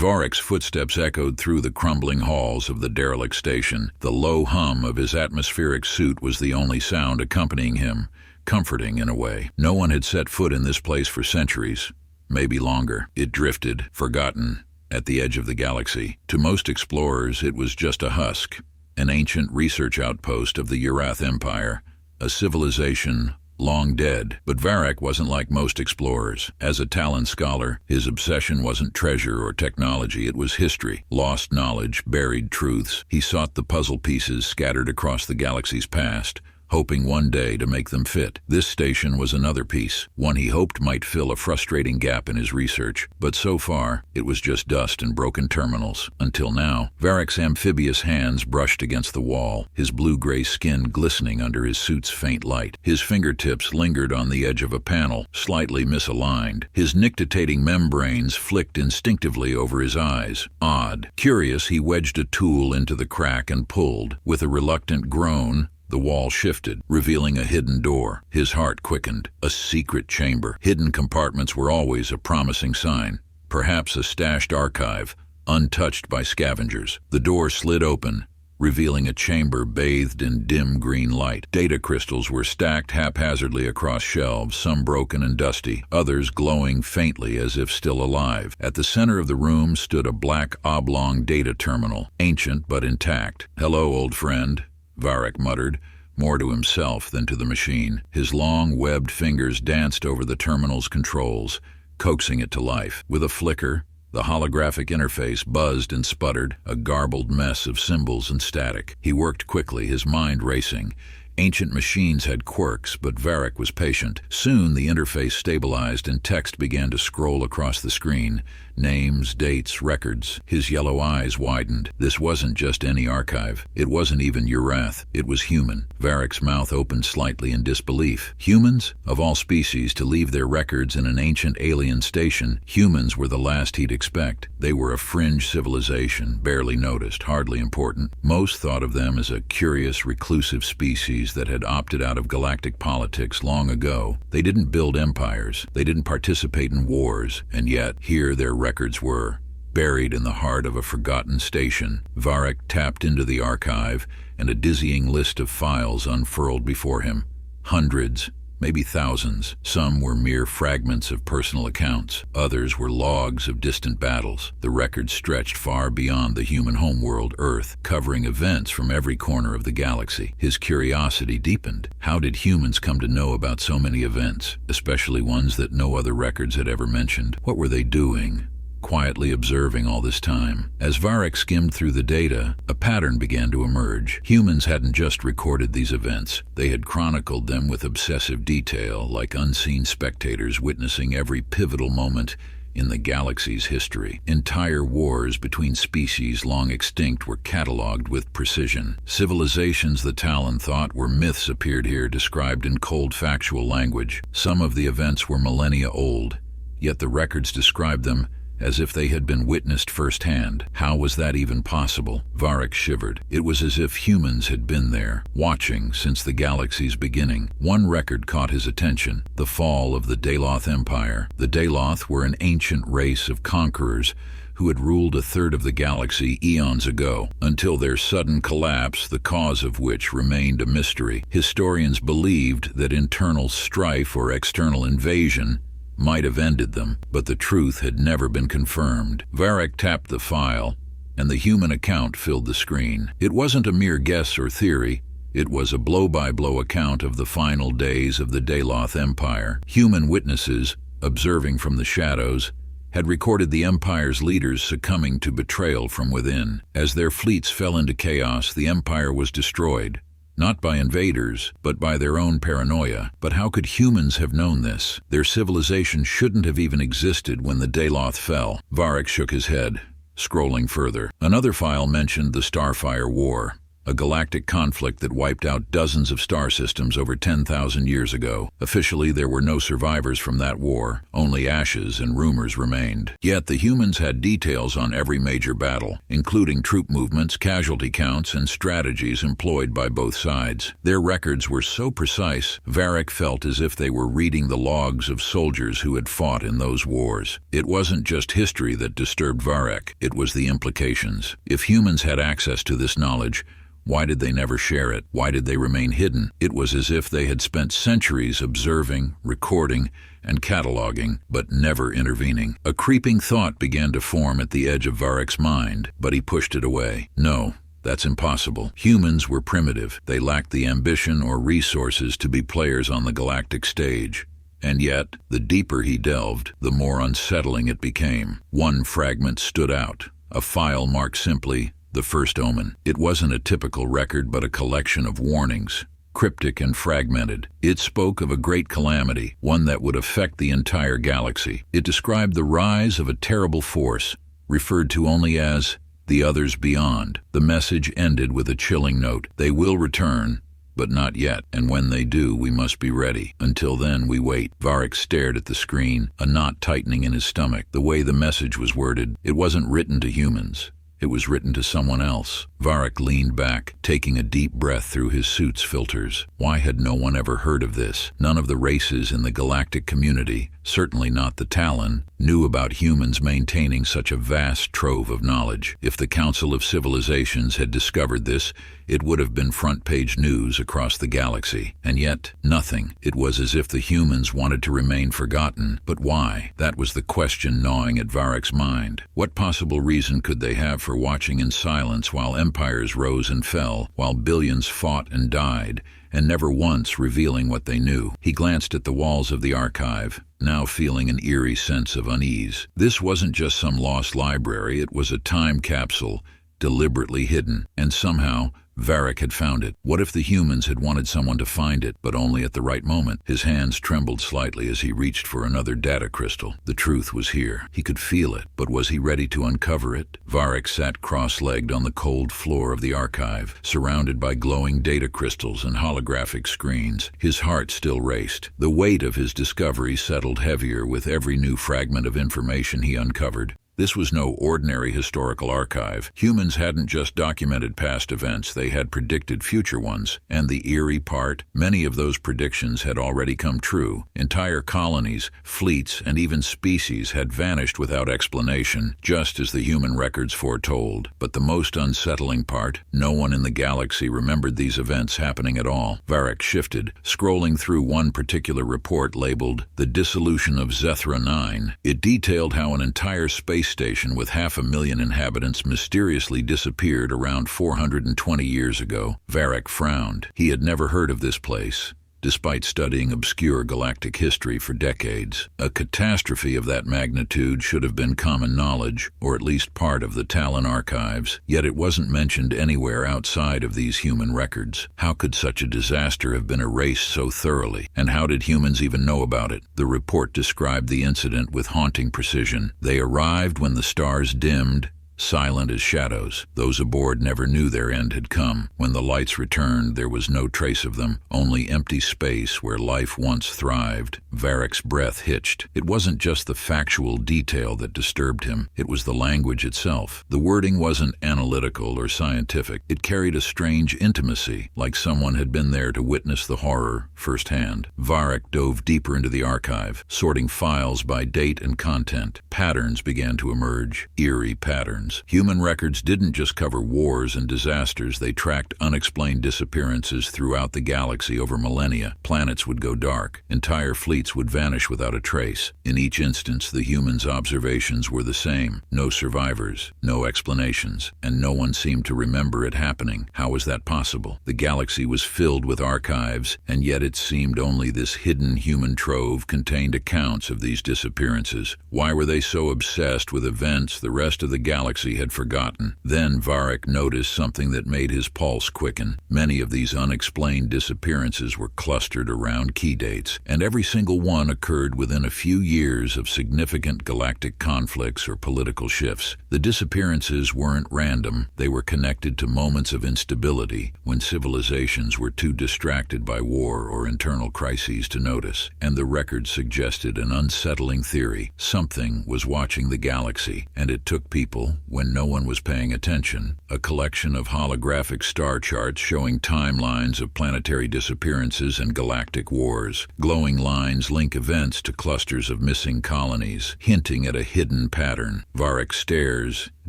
Varek's footsteps echoed through the crumbling halls of the derelict station. The low hum of his atmospheric suit was the only sound accompanying him, comforting in a way. No one had set foot in this place for centuries, maybe longer. It drifted, forgotten, at the edge of the galaxy. To most explorers, it was just a husk, an ancient research outpost of the Urath Empire, a civilization long dead. But Varek wasn't like most explorers. As a Talon scholar, his obsession wasn't treasure or technology, it was history, lost knowledge, buried truths. He sought the puzzle pieces scattered across the galaxy's past, hoping one day to make them fit. This station was another piece, one he hoped might fill a frustrating gap in his research. But so far, it was just dust and broken terminals. Until now, Varek's amphibious hands brushed against the wall, his blue-gray skin glistening under his suit's faint light. His fingertips lingered on the edge of a panel, slightly misaligned. His nictitating membranes flicked instinctively over his eyes. Odd. Curious, he wedged a tool into the crack and pulled. With a reluctant groan, the wall shifted, revealing a hidden door. His heart quickened. A secret chamber. Hidden compartments were always a promising sign. Perhaps a stashed archive, untouched by scavengers. The door slid open, revealing a chamber bathed in dim green light. Data crystals were stacked haphazardly across shelves, some broken and dusty, others glowing faintly as if still alive. At the center of the room stood a black oblong data terminal, ancient but intact. "Hello, old friend," Varek muttered, more to himself than to the machine. His long, webbed fingers danced over the terminal's controls, coaxing it to life. With a flicker, the holographic interface buzzed and sputtered, a garbled mess of symbols and static. He worked quickly, his mind racing. Ancient machines had quirks, but Varek was patient. Soon the interface stabilized and text began to scroll across the screen. Names, dates, records. His yellow eyes widened. This wasn't just any archive. It wasn't even Urath. It was human. Varek's mouth opened slightly in disbelief. Humans? Of all species to leave their records in an ancient alien station, humans were the last he'd expect. They were a fringe civilization, barely noticed, hardly important. Most thought of them as a curious, reclusive species that had opted out of galactic politics long ago. They didn't build empires. They didn't participate in wars. And yet, here their records were, buried in the heart of a forgotten station. Varek tapped into the archive, and a dizzying list of files unfurled before him. Hundreds, maybe thousands. Some were mere fragments of personal accounts. Others were logs of distant battles. The records stretched far beyond the human homeworld, Earth, covering events from every corner of the galaxy. His curiosity deepened. How did humans come to know about so many events, especially ones that no other records had ever mentioned? What were they doing, quietly observing all this time? As Varek skimmed through the data, a pattern began to emerge. Humans hadn't just recorded these events. They had chronicled them with obsessive detail, like unseen spectators witnessing every pivotal moment in the galaxy's history. Entire wars between species long extinct were catalogued with precision. Civilizations the Talon thought were myths appeared here, described in cold factual language. Some of the events were millennia old, yet the records described them as if they had been witnessed firsthand. How was that even possible? Varek shivered. It was as if humans had been there, watching since the galaxy's beginning. One record caught his attention: the fall of the Daloth Empire. The Daloth were an ancient race of conquerors who had ruled a third of the galaxy eons ago, until their sudden collapse, the cause of which remained a mystery. Historians believed that internal strife or external invasion might have ended them, but the truth had never been confirmed. Varek tapped the file, and the human account filled the screen. It wasn't a mere guess or theory. It was a blow-by-blow account of the final days of the Daloth Empire. Human witnesses, observing from the shadows, had recorded the Empire's leaders succumbing to betrayal from within. As their fleets fell into chaos, the Empire was destroyed. Not by invaders, but by their own paranoia. But how could humans have known this? Their civilization shouldn't have even existed when the Daloth fell. Varek shook his head, scrolling further. Another file mentioned the Starfire War, a galactic conflict that wiped out dozens of star systems over 10,000 years ago. Officially, there were no survivors from that war, only ashes and rumors remained. Yet the humans had details on every major battle, including troop movements, casualty counts, and strategies employed by both sides. Their records were so precise, Varek felt as if they were reading the logs of soldiers who had fought in those wars. It wasn't just history that disturbed Varek, it was the implications. If humans had access to this knowledge, why did they never share it? Why did they remain hidden? It was as if they had spent centuries observing, recording, and cataloging, but never intervening. A creeping thought began to form at the edge of Varek's mind, but he pushed it away. No, that's impossible. Humans were primitive. They lacked the ambition or resources to be players on the galactic stage. And yet, the deeper he delved, the more unsettling it became. One fragment stood out, a file marked simply, "The First Omen." It wasn't a typical record but a collection of warnings, cryptic and fragmented. It spoke of a great calamity, one that would affect the entire galaxy. It described the rise of a terrible force, referred to only as the others beyond. The message ended with a chilling note. They will return, but not yet, and when they do, we must be ready. Until then, we wait. Varek stared at the screen, a knot tightening in his stomach. The way the message was worded, it wasn't written to humans. It was written to someone else. Varek leaned back, taking a deep breath through his suit's filters. Why had no one ever heard of this? None of the races in the galactic community, certainly not the Talon, knew about humans maintaining such a vast trove of knowledge. If the Council of Civilizations had discovered this, it would have been front-page news across the galaxy. And yet, nothing. It was as if the humans wanted to remain forgotten. But why? That was the question gnawing at Varek's mind. What possible reason could they have for watching in silence while empires rose and fell, while billions fought and died, and never once revealing what they knew? He glanced at the walls of the archive, now feeling an eerie sense of unease. This wasn't just some lost library, it was a time capsule, deliberately hidden, and somehow Varek had found it. What if the humans had wanted someone to find it, but only at the right moment? His hands trembled slightly as he reached for another data crystal. The truth was here. He could feel it, but was he ready to uncover it? Varek sat cross-legged on the cold floor of the archive, surrounded by glowing data crystals and holographic screens. His heart still raced. The weight of his discovery settled heavier with every new fragment of information he uncovered. This was no ordinary historical archive. Humans hadn't just documented past events, they had predicted future ones. And the eerie part, many of those predictions had already come true. Entire colonies, fleets, and even species had vanished without explanation, just as the human records foretold. But the most unsettling part, no one in the galaxy remembered these events happening at all. Varek shifted, scrolling through one particular report labeled "The Dissolution of Zethra 9. It detailed how an entire space station with 500,000 inhabitants mysteriously disappeared around 420 years ago. Varek frowned. He had never heard of this place, despite studying obscure galactic history for decades. A catastrophe of that magnitude should have been common knowledge, or at least part of the Talon archives, yet it wasn't mentioned anywhere outside of these human records. How could such a disaster have been erased so thoroughly? And how did humans even know about it? The report described the incident with haunting precision. They arrived when the stars dimmed, silent as shadows. Those aboard never knew their end had come. When the lights returned, there was no trace of them, only empty space where life once thrived. Varek's breath hitched. It wasn't just the factual detail that disturbed him, it was the language itself. The wording wasn't analytical or scientific. It carried a strange intimacy, like someone had been there to witness the horror firsthand. Varek dove deeper into the archive, sorting files by date and content. Patterns began to emerge, eerie patterns. Human records didn't just cover wars and disasters, they tracked unexplained disappearances throughout the galaxy over millennia. Planets would go dark, entire fleets would vanish without a trace. In each instance, the humans' observations were the same. No survivors, no explanations, and no one seemed to remember it happening. How was that possible? The galaxy was filled with archives, and yet it seemed only this hidden human trove contained accounts of these disappearances. Why were they so obsessed with events the rest of the galaxy galaxy had forgotten. Then Varek noticed something that made his pulse quicken. Many of these unexplained disappearances were clustered around key dates, and every single one occurred within a few years of significant galactic conflicts or political shifts. The disappearances weren't random. They were connected to moments of instability when civilizations were too distracted by war or internal crises to notice, and the record suggested an unsettling theory. Something was watching the galaxy, and it took people when no one was paying attention. A collection of holographic star charts showing timelines of planetary disappearances and galactic wars. Glowing lines link events to clusters of missing colonies, hinting at a hidden pattern. Varek stares,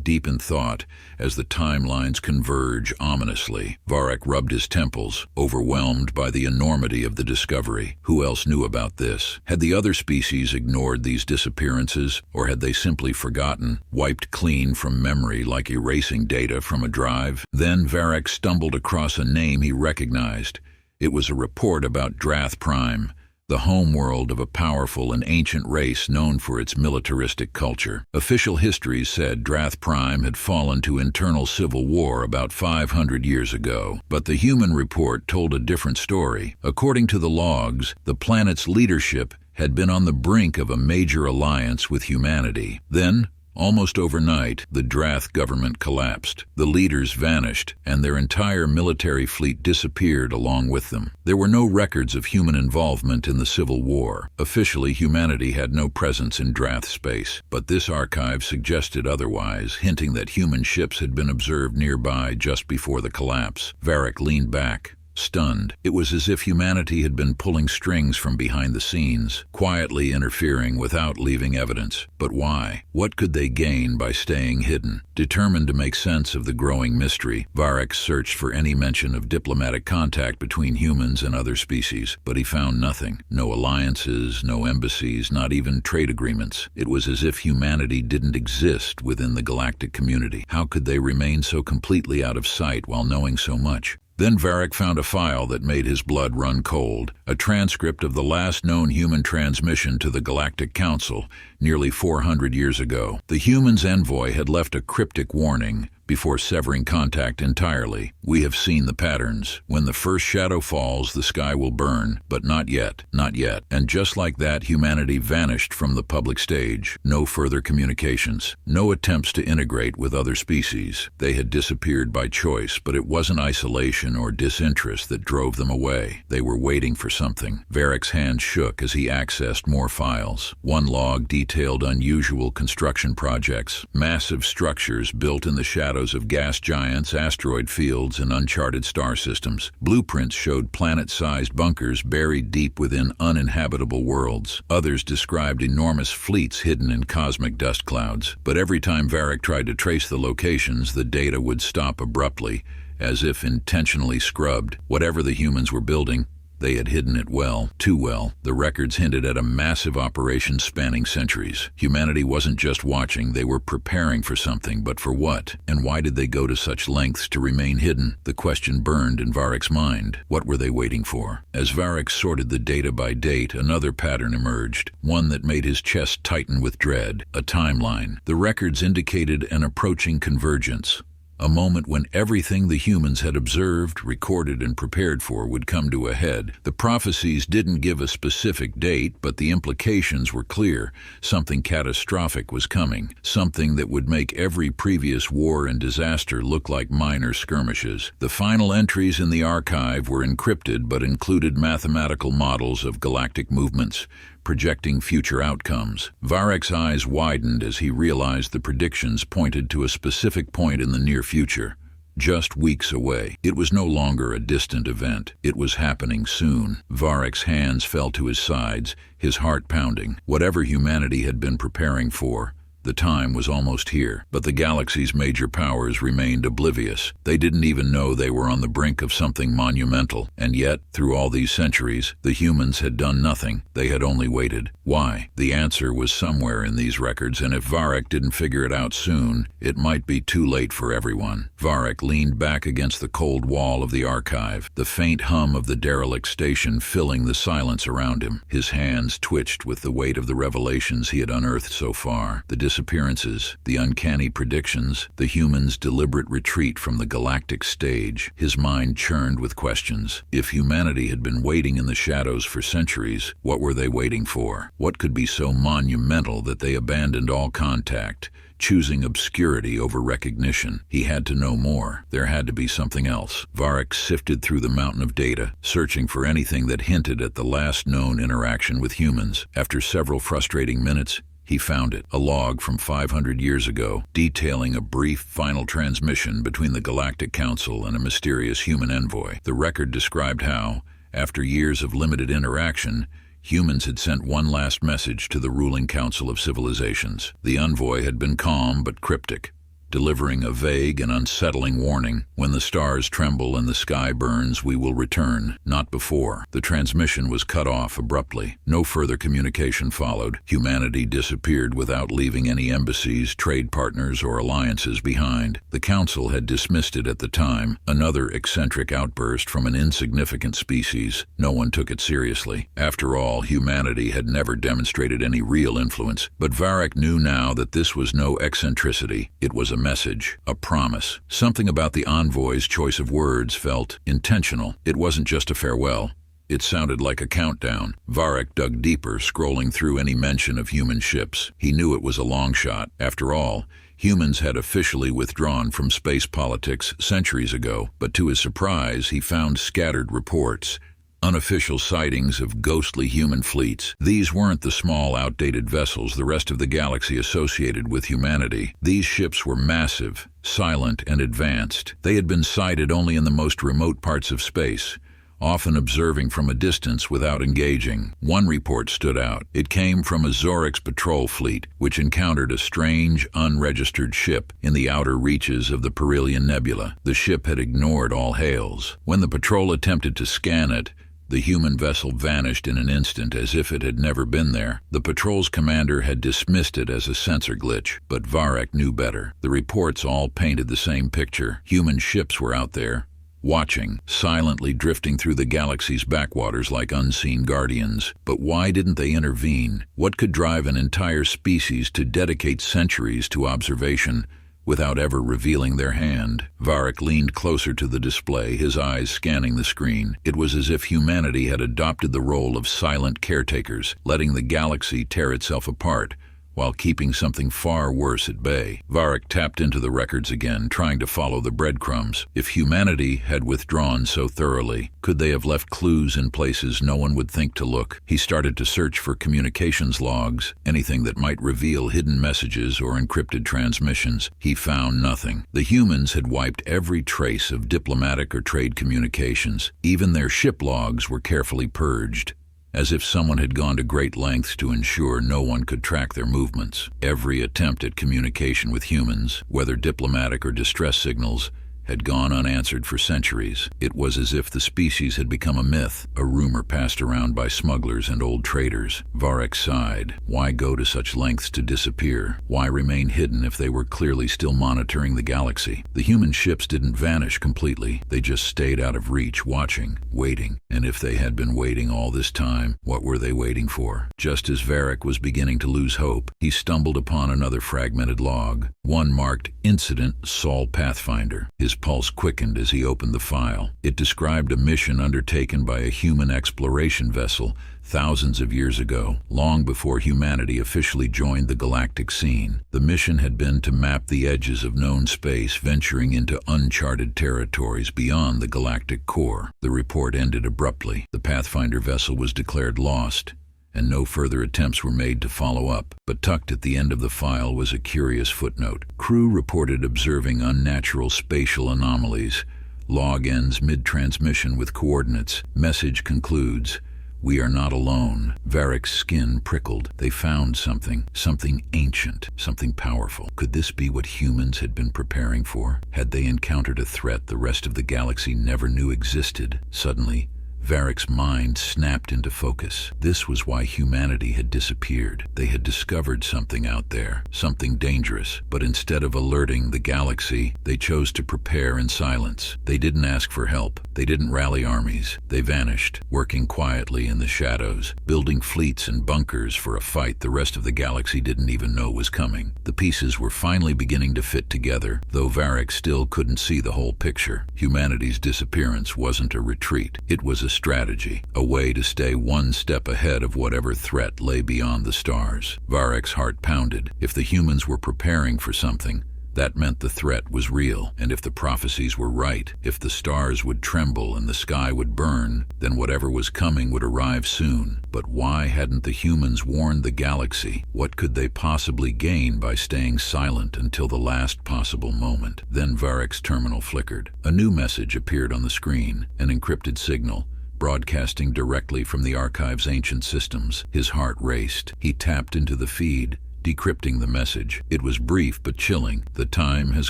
deep in thought, as the timelines converge ominously. Varek rubbed his temples, overwhelmed by the enormity of the discovery. Who else knew about this? Had the other species ignored these disappearances, or had they simply forgotten, wiped clean from memory like erasing data from a drive? Then Varek stumbled across a name he recognized. It was a report about Drath Prime, the homeworld of a powerful and ancient race known for its militaristic culture. Official histories said Drath Prime had fallen to internal civil war about 500 years ago, but the human report told a different story. According to the logs, the planet's leadership had been on the brink of a major alliance with humanity. Then, almost overnight, the Drath government collapsed. The leaders vanished, and their entire military fleet disappeared along with them. There were no records of human involvement in the Civil War. Officially, humanity had no presence in Drath space, but this archive suggested otherwise, hinting that human ships had been observed nearby just before the collapse. Varek leaned back, stunned. It was as if humanity had been pulling strings from behind the scenes, quietly interfering without leaving evidence. But why? What could they gain by staying hidden? Determined to make sense of the growing mystery, Varek searched for any mention of diplomatic contact between humans and other species, but he found nothing. No alliances, no embassies, not even trade agreements. It was as if humanity didn't exist within the galactic community. How could they remain so completely out of sight while knowing so much? Then Varek found a file that made his blood run cold, a transcript of the last known human transmission to the Galactic Council nearly 400 years ago. The humans' envoy had left a cryptic warning before severing contact entirely. "We have seen the patterns. When the first shadow falls, the sky will burn, but not yet, not yet." And just like that, humanity vanished from the public stage. No further communications, no attempts to integrate with other species. They had disappeared by choice, but it wasn't isolation or disinterest that drove them away. They were waiting for something. Varek's hand shook as he accessed more files. One log detailed unusual construction projects, massive structures built in the shadows of gas giants, asteroid fields, and uncharted star systems. Blueprints showed planet-sized bunkers buried deep within uninhabitable worlds. Others described enormous fleets hidden in cosmic dust clouds. But every time Varek tried to trace the locations, the data would stop abruptly, as if intentionally scrubbed. Whatever the humans were building, they had hidden it well, too well. The records hinted at a massive operation spanning centuries. Humanity wasn't just watching, they were preparing for something, but for what? And why did they go to such lengths to remain hidden? The question burned in Varek's mind. What were they waiting for? As Varek sorted the data by date, another pattern emerged, one that made his chest tighten with dread. A timeline. The records indicated an approaching convergence. A moment when everything the humans had observed, recorded, and prepared for would come to a head. The prophecies didn't give a specific date, but the implications were clear. Something catastrophic was coming, something that would make every previous war and disaster look like minor skirmishes. The final entries in the archive were encrypted but included mathematical models of galactic movements, projecting future outcomes. Varek's eyes widened as he realized the predictions pointed to a specific point in the near future, just weeks away. It was no longer a distant event. It was happening soon. Varek's hands fell to his sides, his heart pounding. Whatever humanity had been preparing for, the time was almost here, but the galaxy's major powers remained oblivious. They didn't even know they were on the brink of something monumental. And yet, through all these centuries, the humans had done nothing. They had only waited. Why? The answer was somewhere in these records, and if Varek didn't figure it out soon, it might be too late for everyone. Varek leaned back against the cold wall of the archive, the faint hum of the derelict station filling the silence around him. His hands twitched with the weight of the revelations he had unearthed so far. The disappearances, the uncanny predictions, the humans' deliberate retreat from the galactic stage. His mind churned with questions. If humanity had been waiting in the shadows for centuries, what were they waiting for? What could be so monumental that they abandoned all contact, choosing obscurity over recognition? He had to know more. There had to be something else. Varek sifted through the mountain of data, searching for anything that hinted at the last known interaction with humans. After several frustrating minutes, he found it, a log from 500 years ago, detailing a brief final transmission between the Galactic Council and a mysterious human envoy. The record described how, after years of limited interaction, humans had sent one last message to the ruling council of civilizations. The envoy had been calm but cryptic, delivering a vague and unsettling warning. When the stars tremble and the sky burns, we will return, not before. The transmission was cut off abruptly. No further communication followed. Humanity disappeared without leaving any embassies, trade partners, or alliances behind. The council had dismissed it at the time, another eccentric outburst from an insignificant species. No one took it seriously. After all, humanity had never demonstrated any real influence. But Varek knew now that this was no eccentricity. It was a message, a promise. Something about the envoy's choice of words felt intentional. It wasn't just a farewell. It sounded like a countdown. Varek dug deeper, scrolling through any mention of human ships. He knew it was a long shot. After all, humans had officially withdrawn from space politics centuries ago. But to his surprise, he found scattered reports, unofficial sightings of ghostly human fleets. These weren't the small, outdated vessels the rest of the galaxy associated with humanity. These ships were massive, silent, and advanced. They had been sighted only in the most remote parts of space, often observing from a distance without engaging. One report stood out. It came from a Zorix patrol fleet, which encountered a strange, unregistered ship in the outer reaches of the Perihelion Nebula. The ship had ignored all hails. When the patrol attempted to scan it, the human vessel vanished in an instant, as if it had never been there. The patrol's commander had dismissed it as a sensor glitch, but Varek knew better. The reports all painted the same picture. Human ships were out there, watching, silently drifting through the galaxy's backwaters like unseen guardians. But why didn't they intervene? What could drive an entire species to dedicate centuries to observation without ever revealing their hand? Varek leaned closer to the display, his eyes scanning the screen. It was as if humanity had adopted the role of silent caretakers, letting the galaxy tear itself apart, while keeping something far worse at bay. Varek tapped into the records again, trying to follow the breadcrumbs. If humanity had withdrawn so thoroughly, could they have left clues in places no one would think to look? He started to search for communications logs, anything that might reveal hidden messages or encrypted transmissions. He found nothing. The humans had wiped every trace of diplomatic or trade communications. Even their ship logs were carefully purged, as if someone had gone to great lengths to ensure no one could track their movements. Every attempt at communication with humans, whether diplomatic or distress signals, had gone unanswered for centuries. It was as if the species had become a myth, a rumor passed around by smugglers and old traders. Varek sighed. Why go to such lengths to disappear? Why remain hidden if they were clearly still monitoring the galaxy? The human ships didn't vanish completely. They just stayed out of reach, watching, waiting. And if they had been waiting all this time, what were they waiting for? Just as Varek was beginning to lose hope, he stumbled upon another fragmented log, one marked Incident Sol Pathfinder. His pulse quickened as he opened the file. It described a mission undertaken by a human exploration vessel thousands of years ago, long before humanity officially joined the galactic scene. The mission had been to map the edges of known space, venturing into uncharted territories beyond the galactic core. The report ended abruptly. The Pathfinder vessel was declared lost, and no further attempts were made to follow up. But tucked at the end of the file was a curious footnote. Crew reported observing unnatural spatial anomalies. Log ends mid-transmission with coordinates. Message concludes, "We are not alone." Varek's skin prickled. They found something ancient, something powerful. Could this be what humans had been preparing for? Had they encountered a threat the rest of the galaxy never knew existed? Suddenly, Varek's mind snapped into focus. This was why humanity had disappeared. They had discovered something out there, something dangerous. But instead of alerting the galaxy, they chose to prepare in silence. They didn't ask for help. They didn't rally armies. They vanished, working quietly in the shadows, building fleets and bunkers for a fight the rest of the galaxy didn't even know was coming. The pieces were finally beginning to fit together, though Varek still couldn't see the whole picture. Humanity's disappearance wasn't a retreat. It was a strategy, a way to stay one step ahead of whatever threat lay beyond the stars. Varek's heart pounded. If the humans were preparing for something, that meant the threat was real, and if the prophecies were right, if the stars would tremble and the sky would burn, then whatever was coming would arrive soon. But why hadn't the humans warned the galaxy? What could they possibly gain by staying silent until the last possible moment? Then Varek's terminal flickered. A new message appeared on the screen, an encrypted signal, broadcasting directly from the archive's ancient systems. His heart raced. He tapped into the feed, decrypting the message. It was brief but chilling. The time has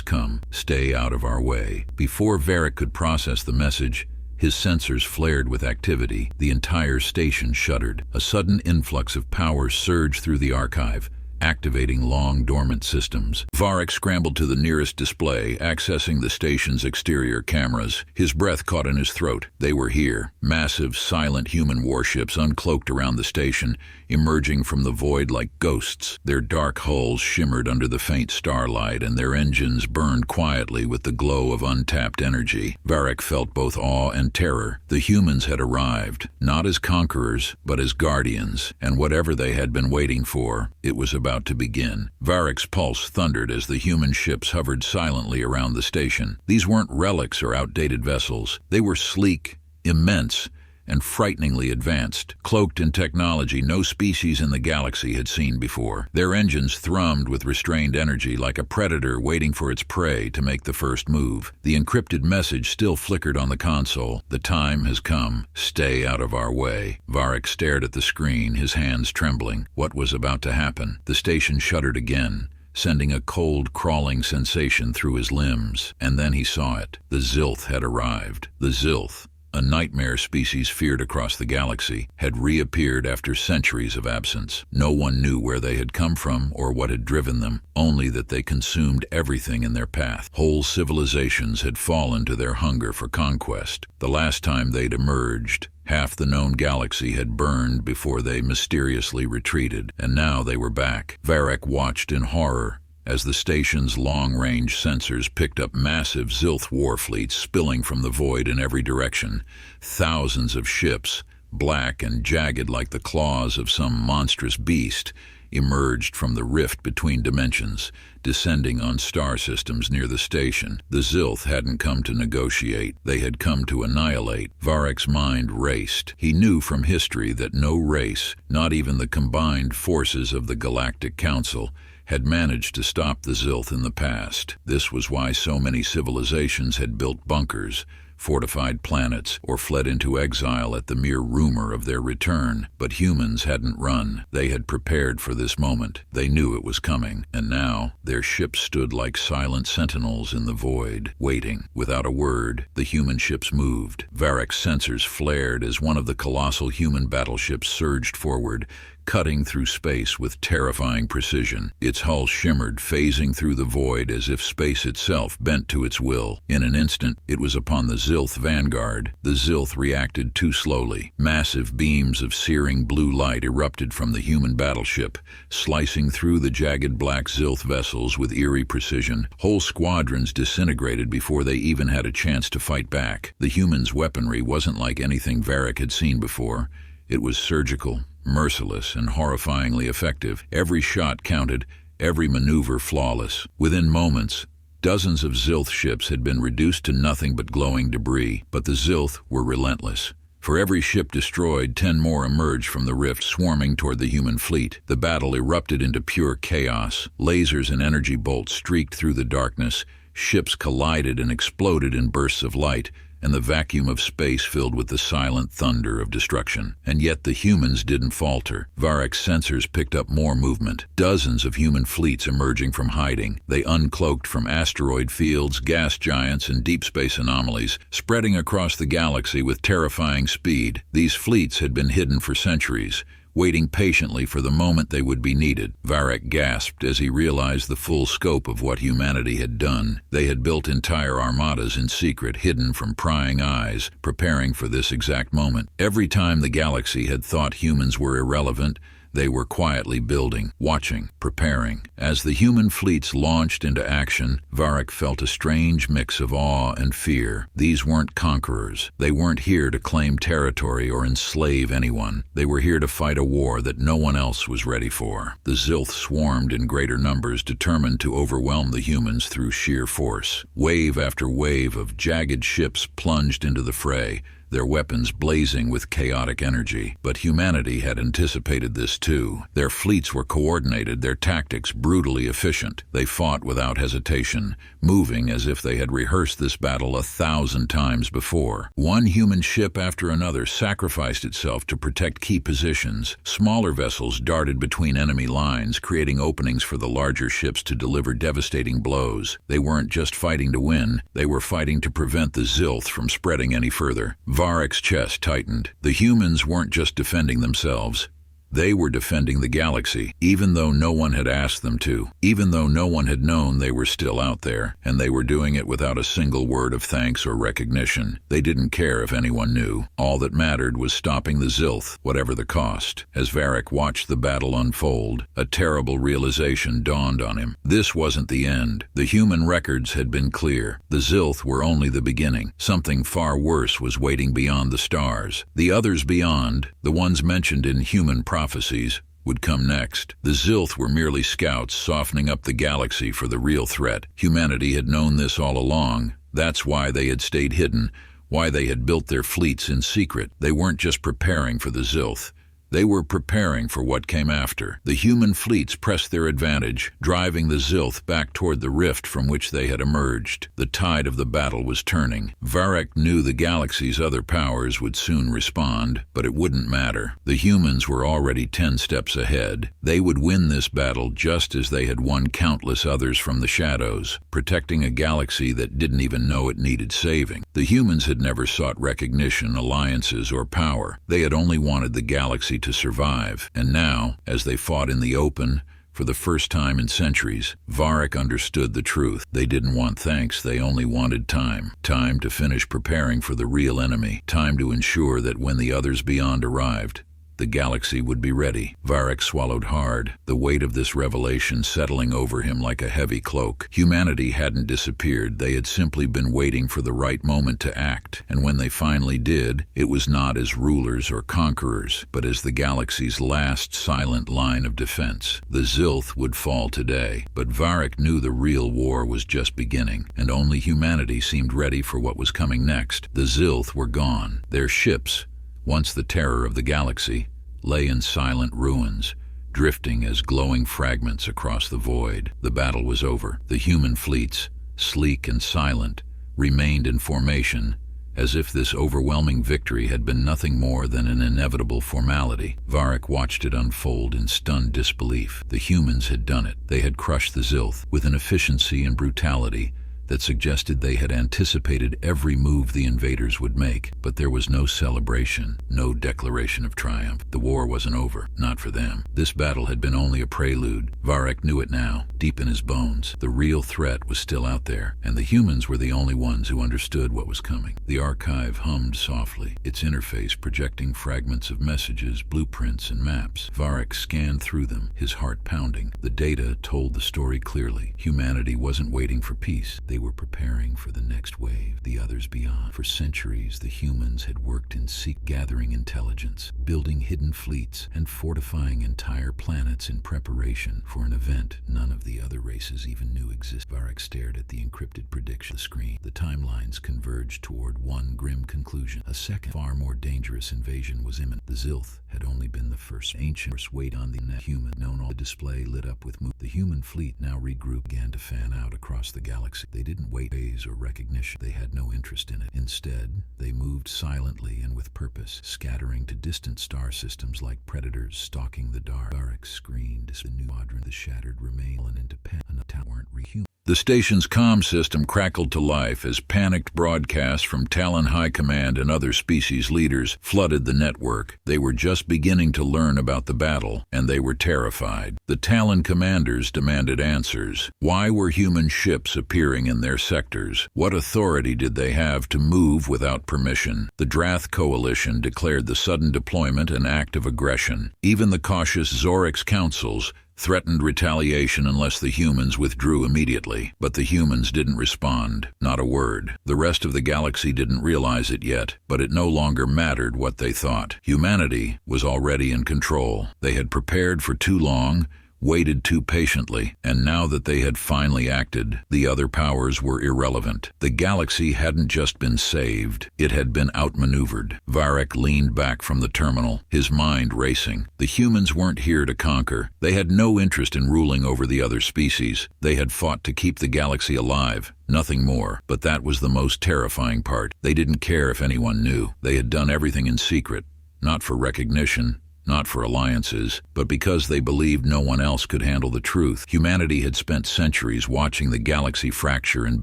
come. Stay out of our way. Before Varek could process the message, his sensors flared with activity. The entire station shuddered. A sudden influx of power surged through the archive, activating long-dormant systems. Varek scrambled to the nearest display, accessing the station's exterior cameras. His breath caught in his throat. They were here. Massive, silent human warships uncloaked around the station, emerging from the void like ghosts. Their dark hulls shimmered under the faint starlight, and their engines burned quietly with the glow of untapped energy. Varek felt both awe and terror. The humans had arrived, not as conquerors, but as guardians, and whatever they had been waiting for, it was about to begin. Varek's pulse thundered as the human ships hovered silently around the station. These weren't relics or outdated vessels. They were sleek, immense, and frighteningly advanced, cloaked in technology no species in the galaxy had seen before. Their engines thrummed with restrained energy like a predator waiting for its prey to make the first move. The encrypted message still flickered on the console. The time has come. Stay out of our way. Varek stared at the screen, his hands trembling. What was about to happen? The station shuddered again, sending a cold, crawling sensation through his limbs. And then he saw it. The Zilth had arrived. The Zilth, a nightmare species feared across the galaxy, had reappeared after centuries of absence. No one knew where they had come from or what had driven them, only that they consumed everything in their path. Whole civilizations had fallen to their hunger for conquest. The last time they'd emerged, half the known galaxy had burned before they mysteriously retreated, and now they were back. Varek watched in horror as the station's long-range sensors picked up massive Zilth war fleets spilling from the void in every direction. Thousands of ships, black and jagged like the claws of some monstrous beast, emerged from the rift between dimensions, descending on star systems near the station. The Zilth hadn't come to negotiate. They had come to annihilate. Varek's mind raced. He knew from history that no race, not even the combined forces of the Galactic Council, had managed to stop the Zilth in the past. This was why so many civilizations had built bunkers, fortified planets, or fled into exile at the mere rumor of their return. But humans hadn't run. They had prepared for this moment. They knew it was coming, and now their ships stood like silent sentinels in the void, waiting. Without a word, the human ships moved. Varek's sensors flared as one of the colossal human battleships surged forward, cutting through space with terrifying precision. Its hull shimmered, phasing through the void as if space itself bent to its will. In an instant, it was upon the Zilth vanguard. The Zilth reacted too slowly. Massive beams of searing blue light erupted from the human battleship, slicing through the jagged black Zilth vessels with eerie precision. Whole squadrons disintegrated before they even had a chance to fight back. The humans' weaponry wasn't like anything Varek had seen before. It was surgical, merciless, and horrifyingly effective. Every shot counted, every maneuver flawless. Within moments, dozens of Zilth ships had been reduced to nothing but glowing debris, but the Zilth were relentless. For every ship destroyed, 10 more emerged from the rift, swarming toward the human fleet. The battle erupted into pure chaos. Lasers and energy bolts streaked through the darkness. Ships collided and exploded in bursts of light, and the vacuum of space filled with the silent thunder of destruction. And yet the humans didn't falter. Varek's sensors picked up more movement. Dozens of human fleets emerging from hiding. They uncloaked from asteroid fields, gas giants, and deep space anomalies, spreading across the galaxy with terrifying speed. These fleets had been hidden for centuries, waiting patiently for the moment they would be needed. Varek gasped as he realized the full scope of what humanity had done. They had built entire armadas in secret, hidden from prying eyes, preparing for this exact moment. Every time the galaxy had thought humans were irrelevant, they were quietly building, watching, preparing. As the human fleets launched into action, Varek felt a strange mix of awe and fear. These weren't conquerors. They weren't here to claim territory or enslave anyone. They were here to fight a war that no one else was ready for. The Zilth swarmed in greater numbers, determined to overwhelm the humans through sheer force. Wave after wave of jagged ships plunged into the fray, their weapons blazing with chaotic energy. But humanity had anticipated this too. Their fleets were coordinated, their tactics brutally efficient. They fought without hesitation, moving as if they had rehearsed this battle 1,000 times before. One human ship after another sacrificed itself to protect key positions. Smaller vessels darted between enemy lines, creating openings for the larger ships to deliver devastating blows. They weren't just fighting to win, they were fighting to prevent the Zilth from spreading any further. Varek's chest tightened. The humans weren't just defending themselves. They were defending the galaxy, even though no one had asked them to, even though no one had known they were still out there, and they were doing it without a single word of thanks or recognition. They didn't care if anyone knew. All that mattered was stopping the Zilth, whatever the cost. As Varek watched the battle unfold, a terrible realization dawned on him. This wasn't the end. The human records had been clear. The Zilth were only the beginning. Something far worse was waiting beyond the stars. The others beyond, the ones mentioned in human prophecies, would come next. The Zilth were merely scouts softening up the galaxy for the real threat. Humanity had known this all along. That's why they had stayed hidden, why they had built their fleets in secret. They weren't just preparing for the Zilth. They were preparing for what came after. The human fleets pressed their advantage, driving the Zilth back toward the rift from which they had emerged. The tide of the battle was turning. Varek knew the galaxy's other powers would soon respond, but it wouldn't matter. The humans were already 10 steps ahead. They would win this battle just as they had won countless others from the shadows, protecting a galaxy that didn't even know it needed saving. The humans had never sought recognition, alliances, or power. They had only wanted the galaxy to survive. And now, as they fought in the open, for the first time in centuries, Varek understood the truth. They didn't want thanks, they only wanted time. Time to finish preparing for the real enemy. Time to ensure that when the others beyond arrived, the galaxy would be ready. Varek swallowed hard, the weight of this revelation settling over him like a heavy cloak. Humanity hadn't disappeared, they had simply been waiting for the right moment to act. And when they finally did, it was not as rulers or conquerors, but as the galaxy's last silent line of defense. The Zilth would fall today, but Varek knew the real war was just beginning, and only humanity seemed ready for what was coming next. The Zilth were gone. Their ships, once the terror of the galaxy, lay in silent ruins, drifting as glowing fragments across the void. The battle was over. The human fleets, sleek and silent, remained in formation, as if this overwhelming victory had been nothing more than an inevitable formality. Varek watched it unfold in stunned disbelief. The humans had done it. They had crushed the Zilth with an efficiency and brutality that suggested they had anticipated every move the invaders would make. But there was no celebration, no declaration of triumph. The war wasn't over, not for them. This battle had been only a prelude. Varek knew it now, deep in his bones. The real threat was still out there, and the humans were the only ones who understood what was coming. The archive hummed softly, its interface projecting fragments of messages, blueprints, and maps. Varek scanned through them, his heart pounding. The data told the story clearly. Humanity wasn't waiting for peace. They were preparing for the next wave, the others beyond. For centuries, the humans had worked in gathering intelligence, building hidden fleets, and fortifying entire planets in preparation for an event none of the other races even knew existed. Varek stared at the encrypted prediction screen. The timelines converged toward one grim conclusion. A second, far more dangerous invasion was imminent. The Zilth had only been the first ancient weight on the net human known. All the display lit up with the human fleet now regrouped, began to fan out across the galaxy. They didn't wait praise or recognition. They had no interest in it. Instead, they moved silently and with purpose, scattering to distant star systems like predators stalking the dark. Varek screamed as the new quadrant, the shattered remain and into pen. And weren't human. The station's comm system crackled to life as panicked broadcasts from Talon High Command and other species leaders flooded the network. They were just beginning to learn about the battle, and they were terrified. The Talon commanders demanded answers. Why were human ships appearing in their sectors? What authority did they have to move without permission? The Drath Coalition declared the sudden deployment an act of aggression. Even the cautious Zorix councils threatened retaliation unless the humans withdrew immediately. But the humans didn't respond. Not a word. The rest of the galaxy didn't realize it yet, but it no longer mattered what they thought. Humanity was already in control. They had prepared for too long, waited too patiently, and now that they had finally acted, the other powers were irrelevant. The galaxy hadn't just been saved, it had been outmaneuvered. Varek leaned back from the terminal, his mind racing. The humans weren't here to conquer. They had no interest in ruling over the other species. They had fought to keep the galaxy alive. Nothing more. But that was the most terrifying part. They didn't care if anyone knew. They had done everything in secret, not for recognition, not for alliances, but because they believed no one else could handle the truth. Humanity had spent centuries watching the galaxy fracture and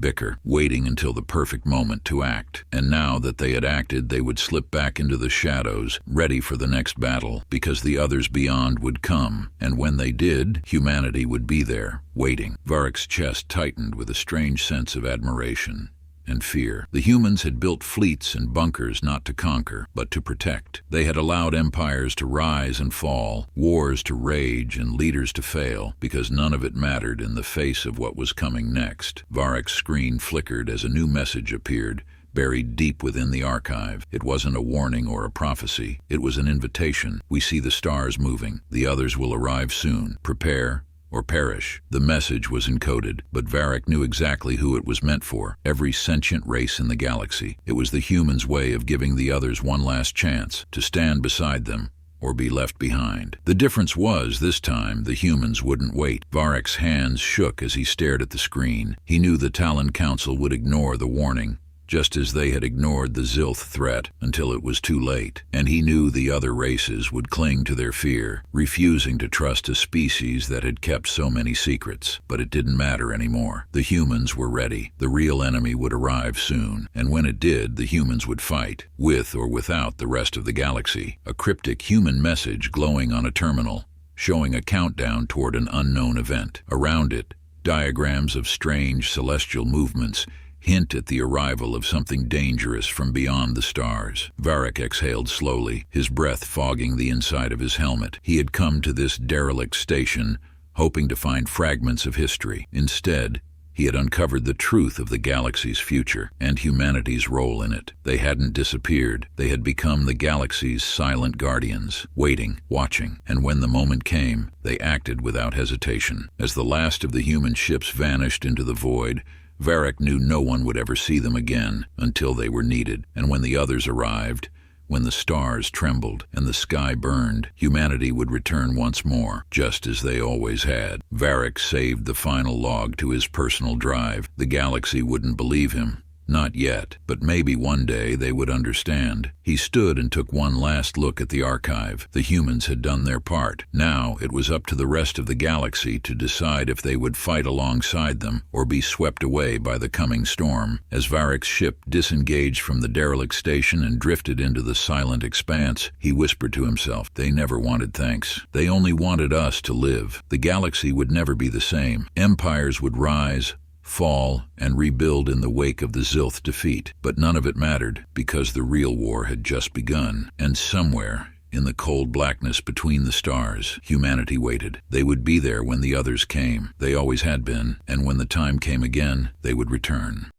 bicker, waiting until the perfect moment to act. And now that they had acted, they would slip back into the shadows, ready for the next battle, because the others beyond would come. And when they did, humanity would be there, waiting. Varek's chest tightened with a strange sense of admiration and fear. The humans had built fleets and bunkers not to conquer, but to protect. They had allowed empires to rise and fall, wars to rage, and leaders to fail, because none of it mattered in the face of what was coming next. Varek's screen flickered as a new message appeared, buried deep within the archive. It wasn't a warning or a prophecy. It was an invitation. We see the stars moving. The others will arrive soon. Prepare or perish. The message was encoded, but Varek knew exactly who it was meant for. Every sentient race in the galaxy. It was the humans' way of giving the others one last chance, to stand beside them, or be left behind. The difference was, this time, the humans wouldn't wait. Varek's hands shook as he stared at the screen. He knew the Talon Council would ignore the warning, just as they had ignored the Zilth threat until it was too late. And he knew the other races would cling to their fear, refusing to trust a species that had kept so many secrets. But it didn't matter anymore. The humans were ready. The real enemy would arrive soon, and when it did, the humans would fight, with or without the rest of the galaxy. A cryptic human message glowing on a terminal, showing a countdown toward an unknown event. Around it, diagrams of strange celestial movements hint at the arrival of something dangerous from beyond the stars. Varek exhaled slowly, his breath fogging the inside of his helmet. He had come to this derelict station, hoping to find fragments of history. Instead, he had uncovered the truth of the galaxy's future and humanity's role in it. They hadn't disappeared. They had become the galaxy's silent guardians, waiting, watching. And when the moment came, they acted without hesitation. As the last of the human ships vanished into the void, Varek knew no one would ever see them again until they were needed. And when the others arrived, when the stars trembled and the sky burned, humanity would return once more, just as they always had. Varek saved the final log to his personal drive. The galaxy wouldn't believe him. Not yet, but maybe one day they would understand. He stood and took one last look at the archive. The humans had done their part. Now it was up to the rest of the galaxy to decide if they would fight alongside them or be swept away by the coming storm. As Varek's ship disengaged from the derelict station and drifted into the silent expanse, he whispered to himself, "They never wanted thanks. They only wanted us to live." The galaxy would never be the same. Empires would rise, fall, and rebuild in the wake of the Zilth defeat. But none of it mattered, because the real war had just begun. And somewhere, in the cold blackness between the stars, humanity waited. They would be there when the others came. They always had been, and when the time came again, they would return.